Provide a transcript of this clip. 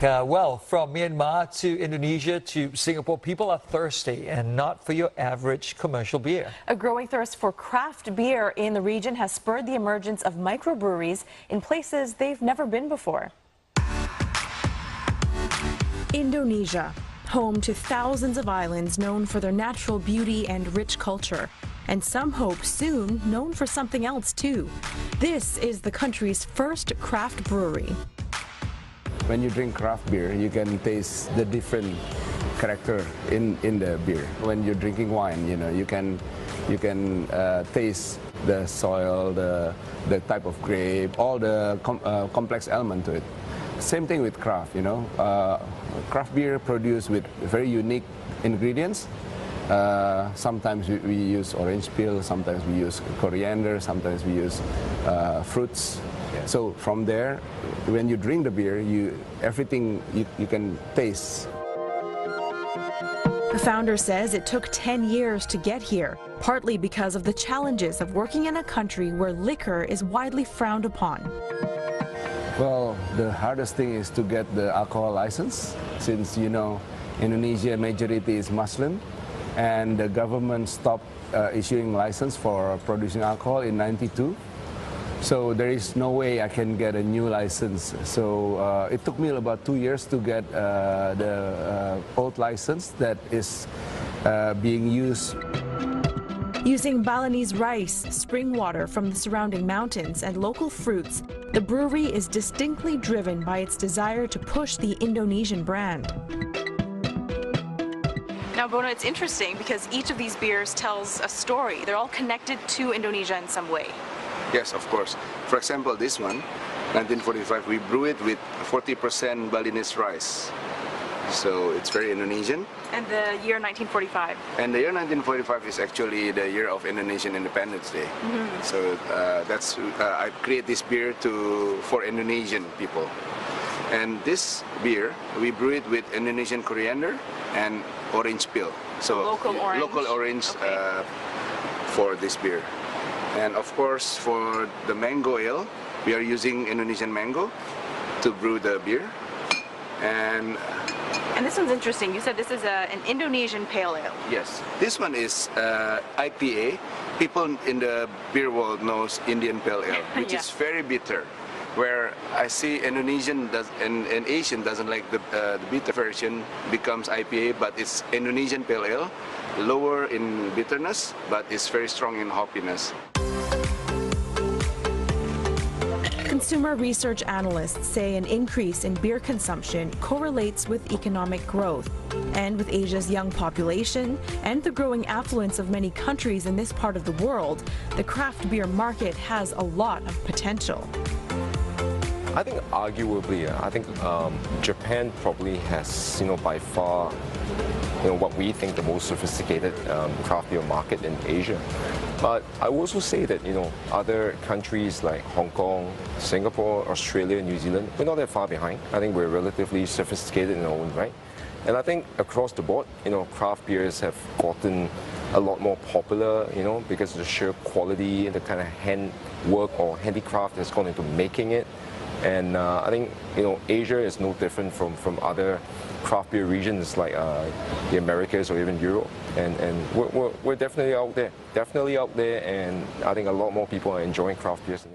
Well, from Myanmar to Indonesia to Singapore, people are thirsty and not for your average commercial beer. A growing thirst for craft beer in the region has spurred the emergence of microbreweries in places they've never been before. Indonesia, home to thousands of islands known for their natural beauty and rich culture. And some hope soon known for something else too. This is the country's first craft brewery. When you drink craft beer, you can taste the different character in the beer. When you're drinking wine, you can taste the soil, the type of grape, all the complex element to it. Same thing with craft, Craft beer produced with very unique ingredients. Sometimes we use orange peel, sometimes we use coriander, sometimes we use fruits. So from there, when you drink the beer, everything you can taste. The founder says it took 10 years to get here, partly because of the challenges of working in a country where liquor is widely frowned upon. Well, the hardest thing is to get the alcohol license, since Indonesia majority is Muslim, and the government stopped issuing license for producing alcohol in '92. So there is no way I can get a new license. So it took me about 2 years to get the old license that is being used. Using Balinese rice, spring water from the surrounding mountains, and local fruits, the brewery is distinctly driven by its desire to push the Indonesian brand. Now, Bono, it's interesting because each of these beers tells a story. They're all connected to Indonesia in some way. Yes, of course. For example, this one, 1945, we brew it with 40% Balinese rice. So it's very Indonesian. And the year 1945? And the year 1945 is actually the year of Indonesian Independence Day. So I create this beer for Indonesian people. And this beer, we brew it with Indonesian coriander and orange peel. So local orange? Local orange, okay. For this beer. And of course, for the mango ale, we are using Indonesian mango to brew the beer. And this one's interesting. You said this is an Indonesian pale ale. Yes. This one is IPA. People in the beer world knows Indian pale ale, which is very bitter. Where I see Indonesian and Asian doesn't like the bitter version, becomes IPA, but it's Indonesian pale ale, lower in bitterness, but it's very strong in hoppiness. Consumer research analysts say an increase in beer consumption correlates with economic growth. And with Asia's young population and the growing affluence of many countries in this part of the world, the craft beer market has a lot of potential. I think arguably, Japan probably has, by far, what we think the most sophisticated craft beer market in Asia. But I will also say that, other countries like Hong Kong, Singapore, Australia, New Zealand, we're not that far behind. I think we're relatively sophisticated in our own right. And I think across the board, craft beers have gotten a lot more popular, because of the sheer quality and the kind of handwork or handicraft that's gone into making it. And I think, Asia is no different from other craft beer regions like the Americas or even Europe. And we're definitely out there, and I think a lot more people are enjoying craft beers.